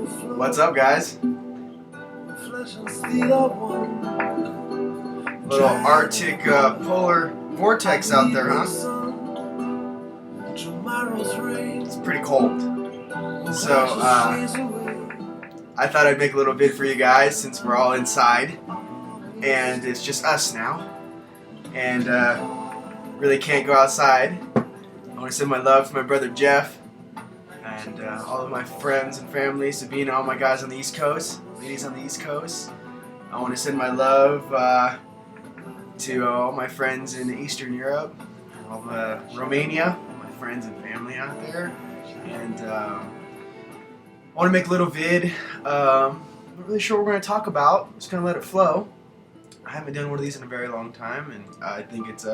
What's up, guys? Little Arctic polar vortex out there, huh? It's pretty cold. So, I thought I'd make a little vid for you guys since we're all inside. And it's just us now. And really can't go outside. I want to send my love to my brother Jeff. And all of my friends and family, Sabina, all my guys on the East Coast, ladies on the East Coast. I want to send my love to all my friends in Eastern Europe, all of Romania, my friends and family out there. And I want to make a little vid. I'm not really sure what we're going to talk about. Just going to let it flow. I haven't done one of these in a very long time, and I think it's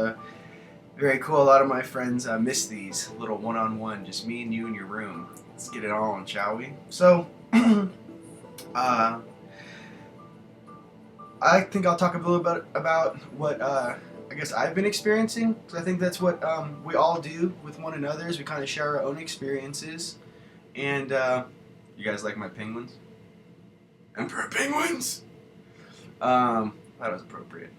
very cool. A lot of my friends miss these, a little one-on-one, just me and you in your room. Let's get it on, shall we? So, I think I'll talk a little bit about what I guess I've been experiencing, because I think that's what we all do with one another, is we kind of share our own experiences. And you guys like my penguins? Emperor penguins! That was appropriate.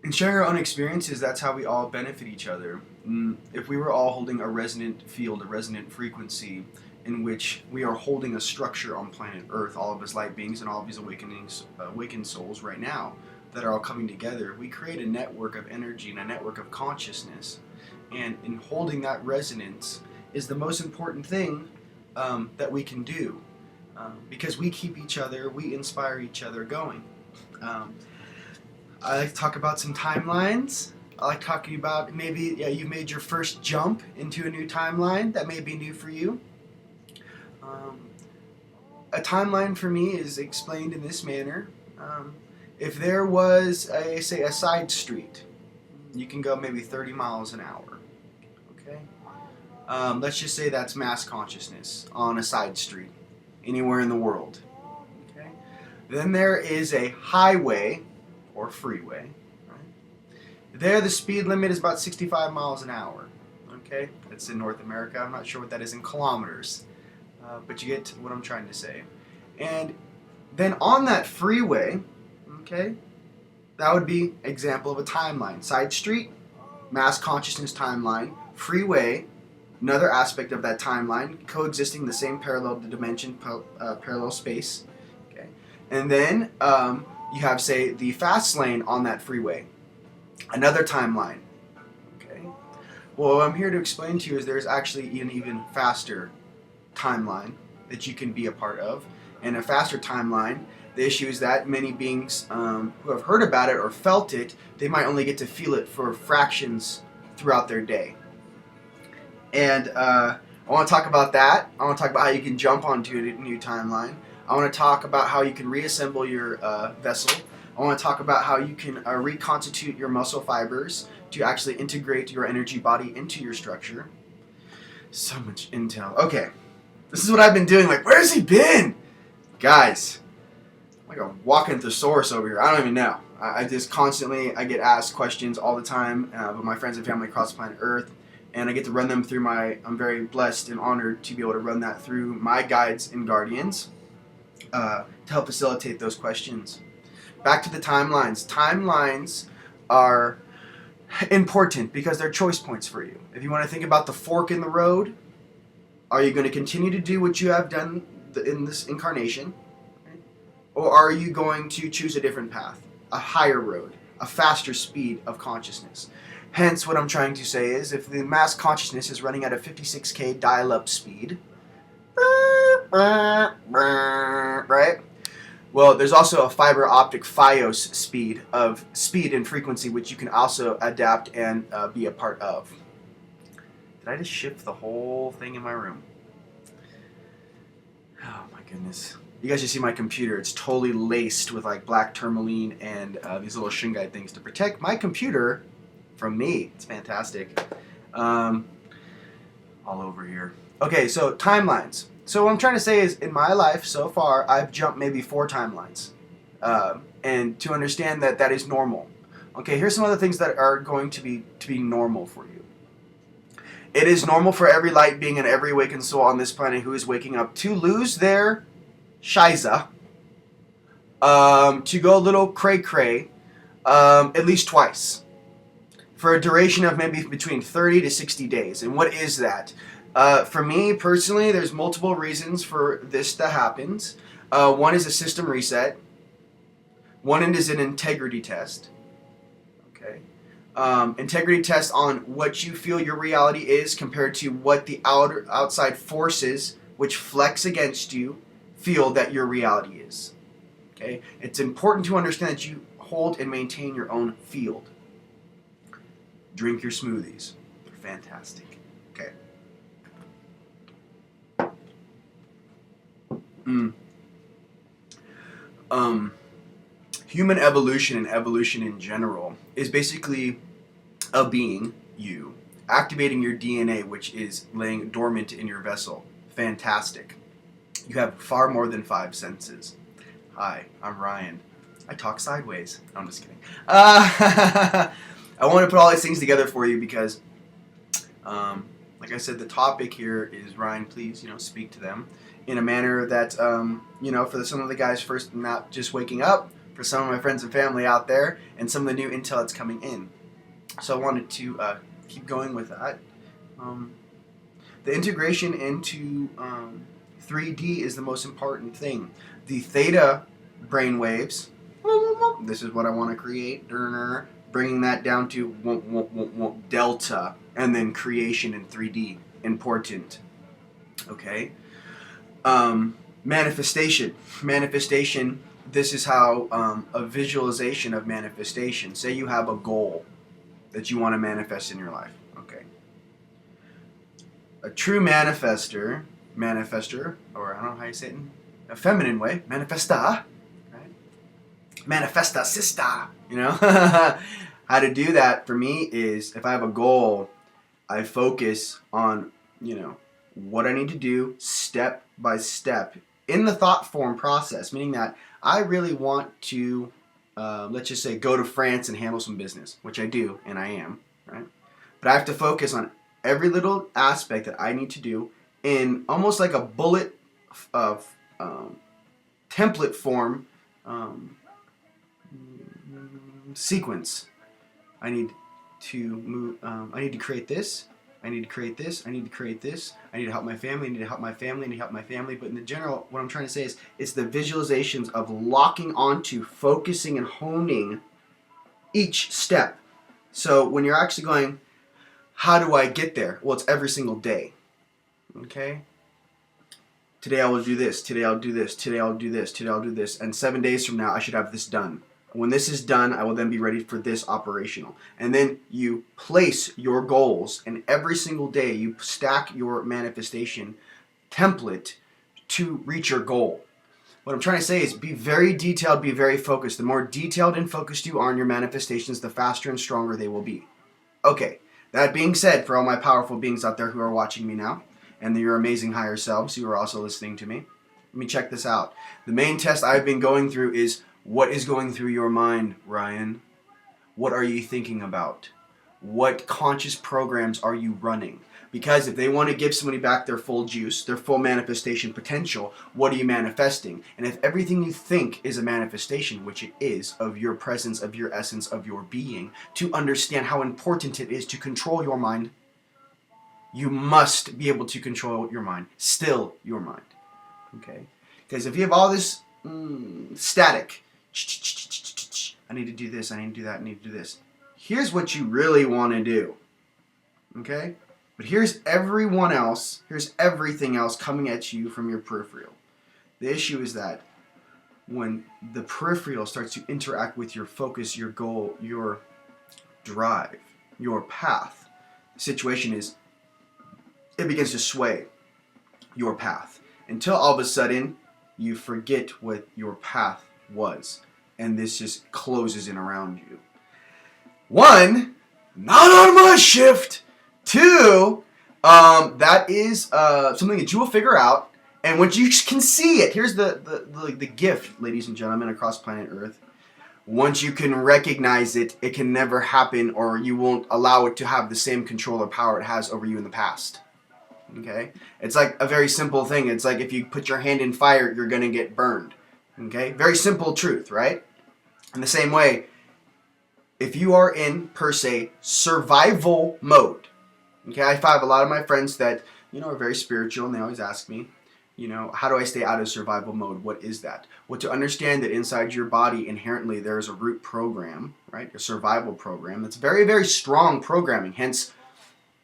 In sharing our own experiences, that's how we all benefit each other. If we were all holding a resonant field, a resonant frequency, in which we are holding a structure on planet Earth, all of us light beings and all of these awakened souls right now, that are all coming together, we create a network of energy and a network of consciousness. And in holding that resonance is the most important thing that we can do. Because we keep each other, we inspire each other going. I like to talk about some timelines. I like talking about maybe you made your first jump into a new timeline that may be new for you. A timeline for me is explained in this manner. If there was, say, a side street, you can go maybe 30 miles an hour. Okay? Let's just say that's mass consciousness on a side street, anywhere in the world. Okay? Then there is a highway or freeway. Right? There the speed limit is about 65 miles an hour. Okay? That's in North America. I'm not sure what that is in kilometers. But you get what I'm trying to say. And then on that freeway, okay, that would be example of a timeline. Side street, mass consciousness timeline. Freeway, another aspect of that timeline, coexisting the same parallel dimension, parallel space. Okay, and then you have, say, the fast lane on that freeway, another timeline. Okay, well, what I'm here to explain to you is there's actually an even faster timeline that you can be a part of. And a faster timeline, the issue is that many beings who have heard about it or felt it, they might only get to feel it for fractions throughout their day. And I want to talk about that. I want to talk about how you can jump onto a new timeline. I want to talk about how you can reassemble your vessel. I want to talk about how you can reconstitute your muscle fibers to actually integrate your energy body into your structure. So much intel. Okay, this is what I've been doing. Like, where's he been? Guys, I'm like a walking thesaurus over here. I don't even know. I just constantly, I get asked questions all the time by my friends and family across planet Earth. And I get to run them through I'm very blessed and honored to be able to run that through my guides and guardians to help facilitate those questions. Back to the timelines. Timelines are important because they're choice points for you. If you want to think about the fork in the road, are you going to continue to do what you have done in this incarnation? Right? Or are you going to choose a different path, a higher road, a faster speed of consciousness? Hence, what I'm trying to say is, if the mass consciousness is running at a 56K dial-up speed, right? Well, there's also a fiber optic Fios speed and frequency, which you can also adapt and be a part of. Did I just shift the whole thing in my room? Oh my goodness. You guys should see my computer. It's totally laced with like black tourmaline and these little shin guide things to protect my computer from me. It's fantastic. All over here. Okay, so timelines. So what I'm trying to say is, in my life so far, I've jumped maybe 4 timelines. And to understand that that is normal. Okay, here's some other things that are going to be normal for you. It is normal for every light being and every awakened soul on this planet who is waking up to lose their shiza, to go a little cray-cray, at least twice, for a duration of maybe between 30 to 60 days. And what is that? For me personally, there's multiple reasons for this to happen. One is a system reset. One is an integrity test. Okay. Integrity test on what you feel your reality is compared to what the outside forces which flex against you feel that your reality is. Okay. It's important to understand that you hold and maintain your own field. Drink your smoothies. They're fantastic. Okay. Human evolution and evolution in general is basically a being, you, activating your DNA, which is laying dormant in your vessel. Fantastic. You have far more than 5 senses. Hi, I'm Ryan. I talk sideways. No, I'm just kidding. I want to put all these things together for you because, like I said, the topic here is, Ryan, please, speak to them in a manner that, for some of the guys first not just waking up, for some of my friends and family out there, and some of the new intel that's coming in. So I wanted to keep going with that. The integration into 3D is the most important thing. The theta brainwaves, this is what I want to create, bringing that down to delta, and then creation in 3D, important. Okay? Manifestation. This is how a visualization of manifestation. Say you have a goal that you want to manifest in your life. Okay. A true manifester, or I don't know how you say it in a feminine way, manifesta, right? Manifesta sister, How to do that for me is, if I have a goal, I focus on, what I need to do step by step in the thought form process, meaning that I really want to, let's just say, go to France and handle some business, which I do, and I am, right? But I have to focus on every little aspect that I need to do in almost like a bullet of template form sequence. I need to move. I need to create this. I need to create this. I need to create this. I need to help my family. I need to help my family. I need to help my family. But in the general, what I'm trying to say is, it's the visualizations of locking onto, focusing, and honing each step. So when you're actually going, how do I get there? Well, it's every single day. Okay? Today I will do this. Today I'll do this. Today I'll do this. Today I'll do this. And 7 days from now, I should have this done. When this is done, I will then be ready for this operational. And then you place your goals, and every single day you stack your manifestation template to reach your goal. What I'm trying to say is, be very detailed, be very focused. The more detailed and focused you are on your manifestations, the faster and stronger they will be. Okay, that being said, for all my powerful beings out there who are watching me now, and your amazing higher selves who are also listening to me, let me check this out. The main test I've been going through is, what is going through your mind, Ryan? What are you thinking about? What conscious programs are you running? Because if they want to give somebody back their full juice, their full manifestation potential, what are you manifesting? And if everything you think is a manifestation, which it is, of your presence, of your essence, of your being, to understand how important it is to control your mind, you must be able to control your mind. Still your mind. Okay? Because if you have all this static, I need to do this, I need to do that, I need to do this. Here's what you really want to do. Okay? But here's everyone else, here's everything else coming at you from your peripheral. The issue is that when the peripheral starts to interact with your focus, your goal, your drive, your path, the situation is, it begins to sway your path until all of a sudden you forget what your path was, and this just closes in around you. 1, not on my shift. 2, that is something that you will figure out, and once you can see it, here's the gift, ladies and gentlemen, across planet Earth. once you can recognize it, it can never happen, or you won't allow it to have the same control or power it has over you in the past. Okay? It's like a very simple thing. It's like if you put your hand in fire, you're going to get burned. Okay? Very simple truth, right? In the same way, if you are in, per se, survival mode. Okay? I have a lot of my friends that, are very spiritual, and they always ask me, how do I stay out of survival mode? What is that? Well, to understand that inside your body, inherently, there is a root program, right? A survival program. That's very, very strong programming. Hence,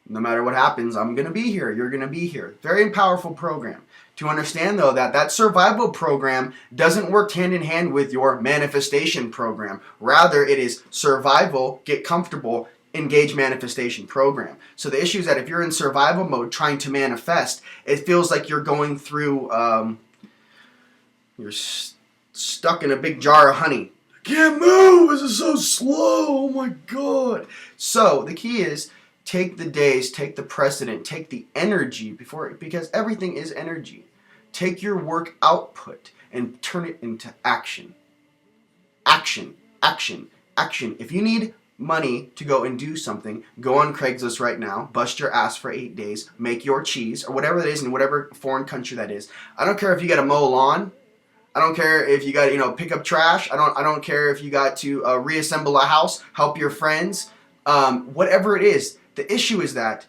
no matter what happens, I'm going to be here. You're going to be here. Very powerful program. To understand, though, that survival program doesn't work hand in hand with your manifestation program. Rather, it is survival, get comfortable, engage manifestation program. So the issue is that if you're in survival mode trying to manifest, it feels like you're going through, you're stuck in a big jar of honey. I can't move, this is so slow, oh my God. So the key is, take the days, take the precedent, take the energy because everything is energy. Take your work output and turn it into action. Action, action, action. If you need money to go and do something, go on Craigslist right now, bust your ass for 8 days, make your cheese, or whatever it is in whatever foreign country that is. I don't care if you got to mow lawn. I don't care if you got to, pick up trash. I don't care if you got to reassemble a house, help your friends, whatever it is. The issue is that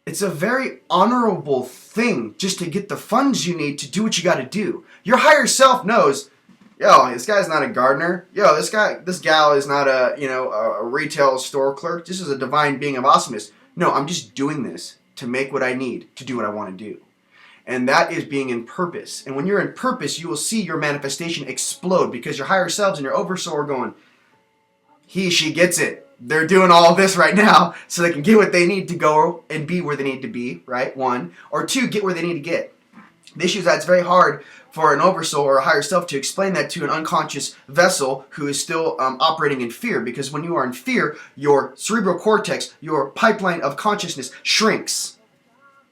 it's a very honorable thing just to get the funds you need to do what you got to do. Your higher self knows, yo, this guy's not a gardener. Yo, this gal is not a retail store clerk. This is a divine being of awesomeness. No, I'm just doing this to make what I need to do what I want to do. And that is being in purpose. And when you're in purpose, you will see your manifestation explode because your higher selves and your oversoul are going, she gets it. They're doing all this right now so they can get what they need to go and be where they need to be, right? 1. Or 2, get where they need to get. The issue is that it's very hard for an oversoul or a higher self to explain that to an unconscious vessel who is still operating in fear, because when you are in fear, your cerebral cortex, your pipeline of consciousness shrinks.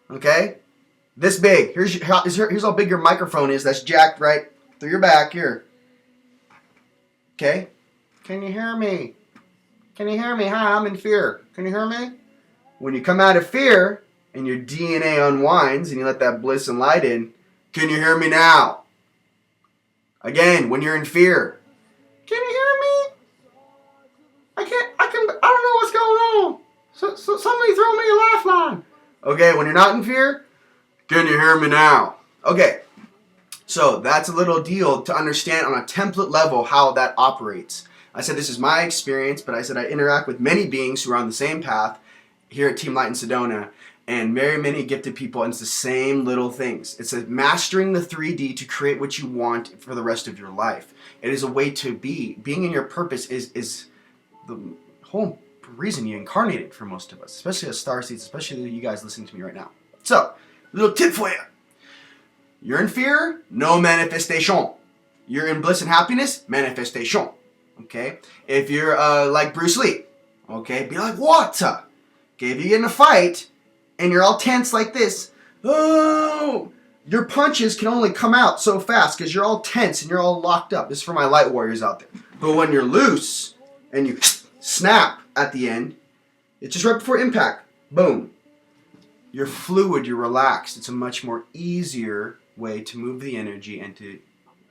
Okay? This big. Here's how big your microphone is that's jacked right through your back here. Okay? Can you hear me? Can you hear me? Hi, I'm in fear. Can you hear me? When you come out of fear and your DNA unwinds and you let that bliss and light in, can you hear me now? Again, when you're in fear, can you hear me? I don't know what's going on. So somebody throw me a lifeline. Okay, when you're not in fear, can you hear me now? Okay, so that's a little deal to understand on a template level how that operates. I said this is my experience, but I said I interact with many beings who are on the same path here at Team Light in Sedona, and very many gifted people, and it's the same little things. It's a mastering the 3D to create what you want for the rest of your life. It is a way to be. Being in your purpose is the whole reason you incarnated for most of us, especially as starseeds, especially you guys listening to me right now. So, little tip for you. You're in fear, no manifestation. You're in bliss and happiness, manifestation. Okay? If you're like Bruce Lee, okay, be like, what? Okay, if you get in a fight and you're all tense like this, oh, your punches can only come out so fast because you're all tense and you're all locked up. This is for my light warriors out there. But when you're loose and you snap at the end, it's just right before impact. Boom. You're fluid, you're relaxed. It's a much more easier way to move the energy and to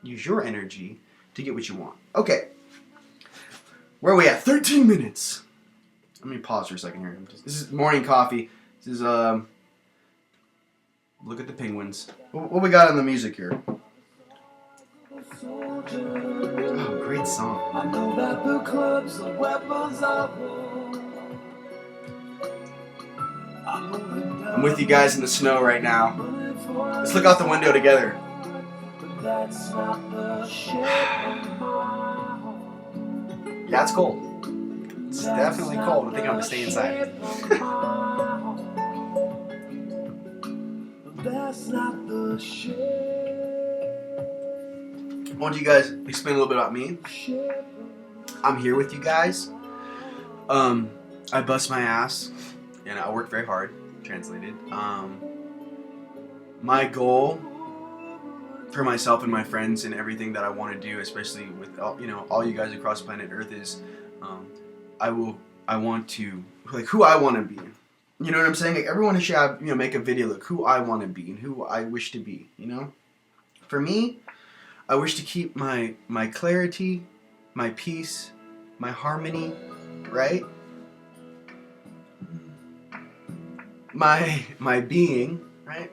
use your energy to get what you want. Okay. Where are we at? 13 minutes. Let me pause for a second here. This is morning coffee. This is, look at the penguins. What we got on the music here? Oh, great song. I know that the clubs are weapons of war. I'm with you guys in the snow right now. Let's look out the window together. Yeah, it's cold. It's definitely cold. I think I'm gonna stay inside. I want you guys to explain a little bit about me. I'm here with you guys. I bust my ass and I work very hard. Translated. My goal for myself and my friends and everything that I want to do, especially with all you guys across planet Earth, is I want to, like, who I want to be. You know what I'm saying? Like, everyone should have, make a video like who I want to be and who I wish to be. For me, I wish to keep my clarity, my peace, my harmony, right? My being, right?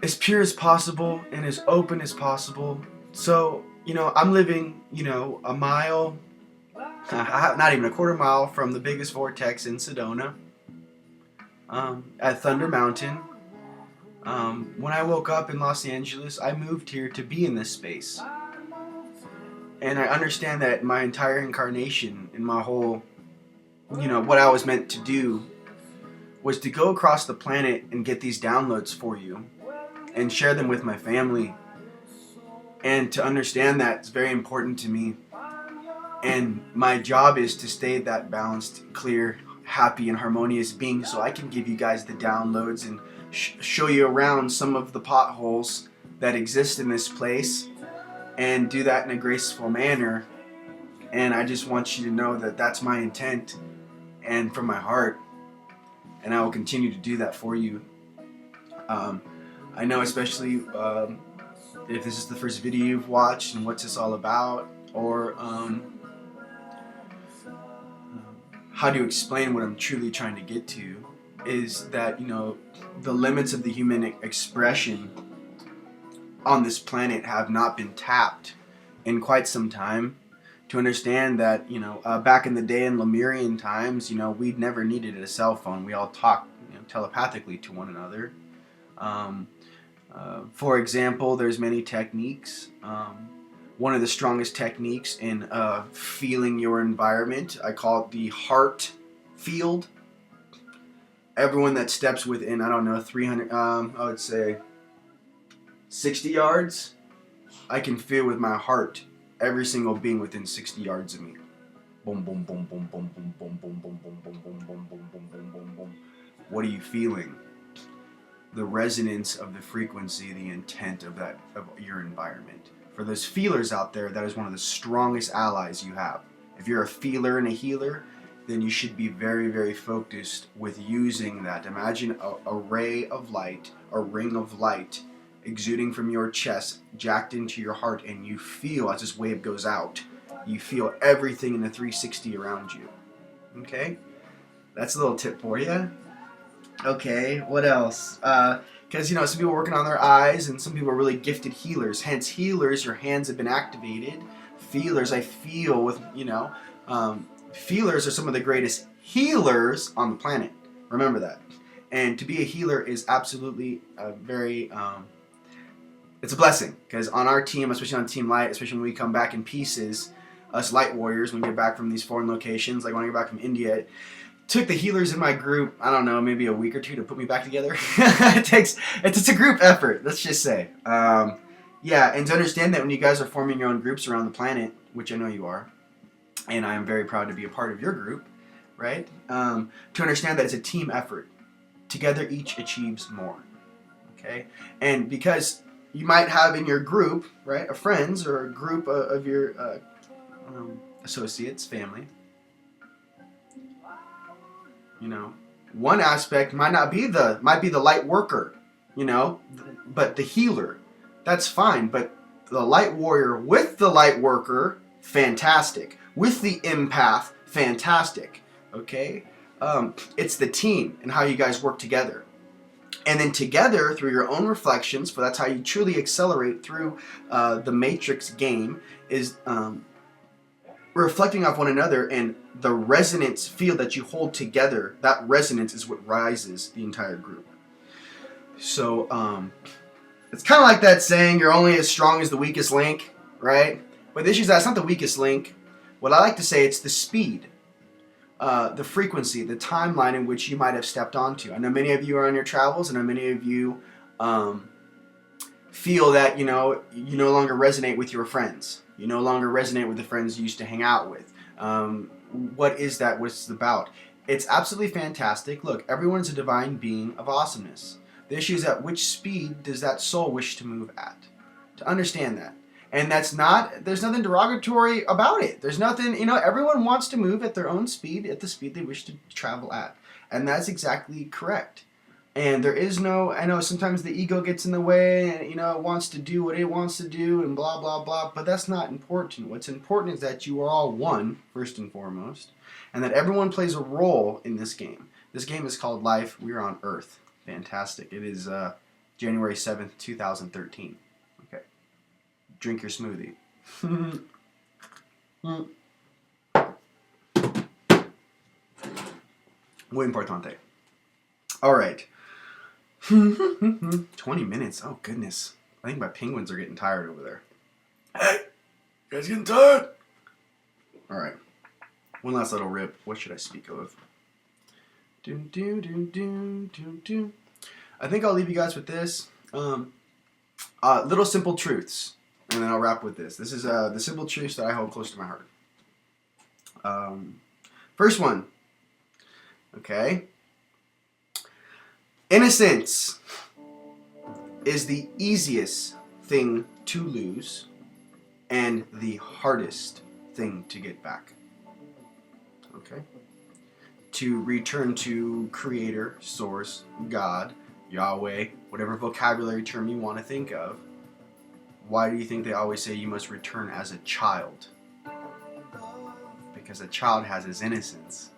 As pure as possible and as open as possible. So, I'm living, a mile, not even a quarter mile from the biggest vortex in Sedona, at Thunder Mountain. When I woke up in Los Angeles, I moved here to be in this space. And I understand that my entire incarnation and my whole, what I was meant to do was to go across the planet and get these downloads for you and share them with my family. And to understand that it's very important to me. And my job is to stay that balanced, clear, happy, and harmonious being so I can give you guys the downloads and show you around some of the potholes that exist in this place and do that in a graceful manner. And I just want you to know that that's my intent and from my heart. And I will continue to do that for you. I know, especially if this is the first video you've watched and what's this all about, or how to explain what I'm truly trying to get to, is that, the limits of the human expression on this planet have not been tapped in quite some time. To understand that, back in the day in Lemurian times, we never needed a cell phone. We all talked telepathically to one another. For example, there's many techniques. One of the strongest techniques in feeling your environment, I call it the heart field. Everyone that steps within, 300, I would say 60 yards, I can feel with my heart every single being within 60 yards of me. Boom, boom, boom, boom, boom, boom, boom, boom, boom, boom, boom, boom, boom, boom, boom, boom, boom, boom. What are you feeling? The resonance of the frequency, the intent of your environment. For those feelers out there, that is one of the strongest allies you have. If you're a feeler and a healer, then you should be very, very focused with using that. Imagine a ray of light, a ring of light exuding from your chest, jacked into your heart, and you feel as this wave goes out, you feel everything in the 360 around you. Okay? That's a little tip for you. Okay, what else? Because, some people are working on their eyes, and some people are really gifted healers. Hence, healers, your hands have been activated. Feelers, I feel with, feelers are some of the greatest healers on the planet. Remember that. And to be a healer is absolutely very, it's a blessing. Because on our team, especially on Team Light, especially when we come back in pieces, us light warriors, when we get back from these foreign locations, like when I get back from India, it took the healers in my group, I don't know, maybe a week or two to put me back together. It's a group effort, let's just say. Yeah, and to understand that when you guys are forming your own groups around the planet, which I know you are, and I am very proud to be a part of your group, right? To understand that it's a team effort. Together each achieves more, okay? And because you might have in your group, right, of friends or a group of your associates, family, one aspect might be the light worker, but the healer, that's fine. But the light warrior with the light worker, fantastic. With the empath, fantastic. Okay? It's the team and how you guys work together. And then together, through your own reflections, for that's how you truly accelerate through the Matrix game, is reflecting off one another, and the resonance field that you hold together, that resonance is what rises the entire group. So it's kind of like that saying, you're only as strong as the weakest link, right? But the issue is that's not the weakest link. What I like to say, it's the speed, the frequency, the timeline in which you might have stepped onto. I know many of you are on your travels, and I know many of you feel that, you no longer resonate with your friends. You no longer resonate with the friends you used to hang out with. What is that? What's it about? It's absolutely fantastic. Look, everyone's a divine being of awesomeness. The issue is at which speed does that soul wish to move at? To understand that. And there's nothing derogatory about it. There's nothing, everyone wants to move at their own speed, at the speed they wish to travel at. And that's exactly correct. And there is I know sometimes the ego gets in the way and, it wants to do what it wants to do and blah, blah, blah. But that's not important. What's important is that you are all one, first and foremost, and that everyone plays a role in this game. This game is called Life. We are on Earth. Fantastic. It is January 7th, 2013. Okay. Drink your smoothie. Muy importante. All right. 20 minutes. Oh, goodness. I think my penguins are getting tired over there. Hey, you guys getting tired? All right. One last little rip. What should I speak of? I think I'll leave you guys with this. Little simple truths. And then I'll wrap with this. This is the simple truths that I hold close to my heart. First one. Okay. Innocence is the easiest thing to lose and the hardest thing to get back. Okay? To return to Creator, Source, God, Yahweh, whatever vocabulary term you want to think of. Why do you think they always say you must return as a child? Because a child has his innocence,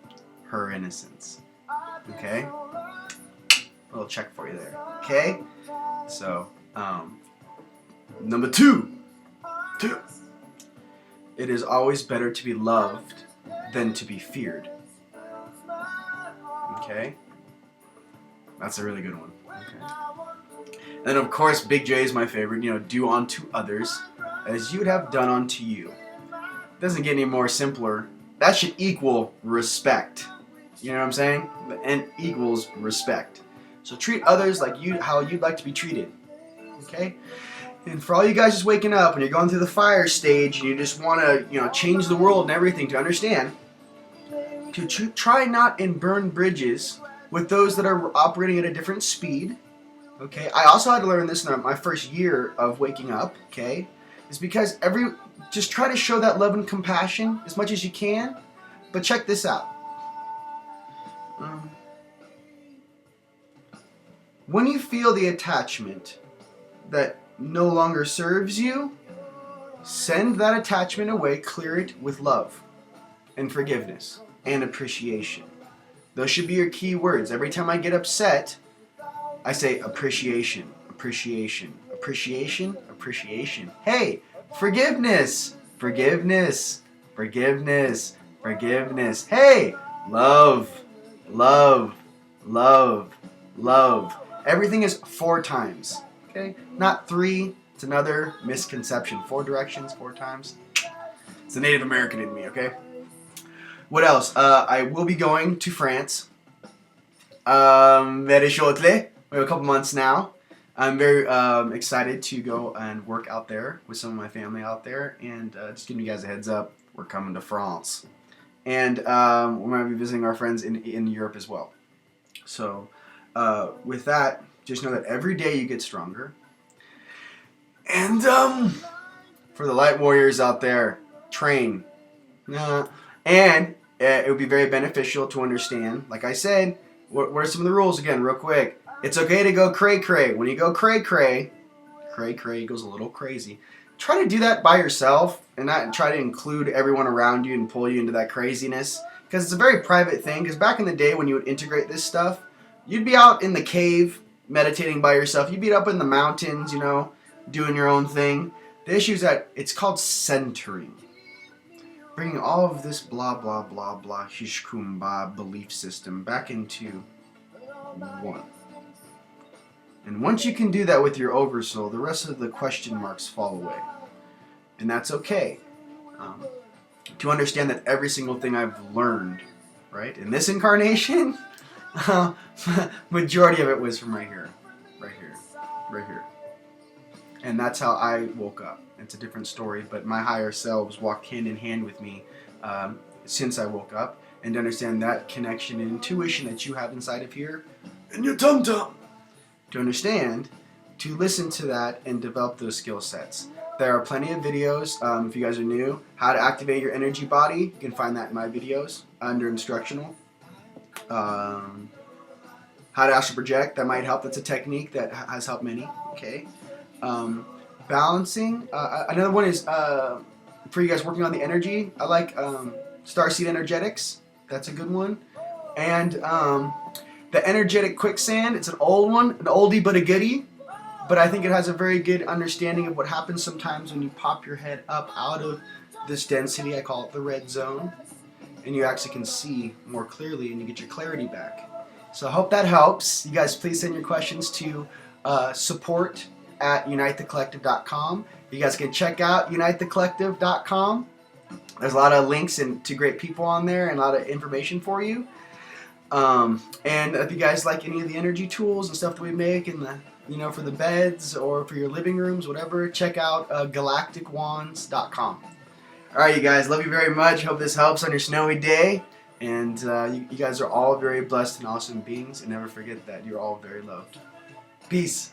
her innocence. Okay? A little check for you there. Okay? So, number two. It is always better to be loved than to be feared. Okay? That's a really good one. Okay. And of course, Big J is my favorite. Do unto others as you'd have done unto you. Doesn't get any more simpler. That should equal respect. You know what I'm saying? And equals respect. So treat others like how you'd like to be treated. Okay? And for all you guys just waking up and you're going through the fire stage and you just want to, change the world and everything, to understand, to try not and burn bridges with those that are operating at a different speed. Okay? I also had to learn this in my first year of waking up. Okay? Is because just try to show that love and compassion as much as you can. But check this out. When you feel the attachment that no longer serves you, send that attachment away, clear it with love and forgiveness and appreciation. Those should be your key words. Every time I get upset, I say appreciation, appreciation, appreciation, appreciation. Hey, forgiveness, forgiveness, forgiveness, forgiveness. Hey, love, love, love, love. Everything is 4 times, okay? Not 3. It's another misconception. 4 directions, 4 times. It's the Native American in me, okay? What else? I will be going to France very shortly. We have a couple months now. I'm very excited to go and work out there with some of my family out there. And just giving you guys a heads up, we're coming to France. And we're going to be visiting our friends in Europe as well. So with that, just know that every day you get stronger. And for the light warriors out there, train. And it would be very beneficial to understand, like I said, what are some of the rules again, real quick. It's okay to go cray-cray. When you go cray-cray, cray-cray goes a little crazy. Try to do that by yourself and not try to include everyone around you and pull you into that craziness. Because it's a very private thing. Because back in the day when you would integrate this stuff, you'd be out in the cave meditating by yourself. You'd be up in the mountains, doing your own thing. The issue is that it's called centering. Bringing all of this blah, blah, blah, blah, shishkumba belief system back into one. And once you can do that with your oversoul, the rest of the question marks fall away. And that's okay. To understand that every single thing I've learned, right, in this incarnation, majority of it was from right here. Right here. Right here. And that's how I woke up. It's a different story, but my higher selves walked hand in hand with me since I woke up. And to understand that connection and intuition that you have inside of here, in your tum-tum, to understand, to listen to that and develop those skill sets. There are plenty of videos, if you guys are new, how to activate your energy body. You can find that in my videos under instructional. How to astral project, that might help. That's a technique that has helped many. Okay. Balancing. Another one is for you guys working on the energy. I like Starseed Energetics. That's a good one. And the Energetic Quicksand. It's an old one, an oldie but a goodie. But I think it has a very good understanding of what happens sometimes when you pop your head up out of this density. I call it the red zone. And you actually can see more clearly and you get your clarity back. So I hope that helps. You guys please send your questions to support@unitethecollective.com. You guys can check out unitethecollective.com. There's a lot of links and to great people on there and a lot of information for you. And if you guys like any of the energy tools and stuff that we make and the for the beds or for your living rooms, whatever, check out galacticwands.com. Alright, you guys, love you very much. Hope this helps on your snowy day. And you guys are all very blessed and awesome beings. And never forget that you're all very loved. Peace.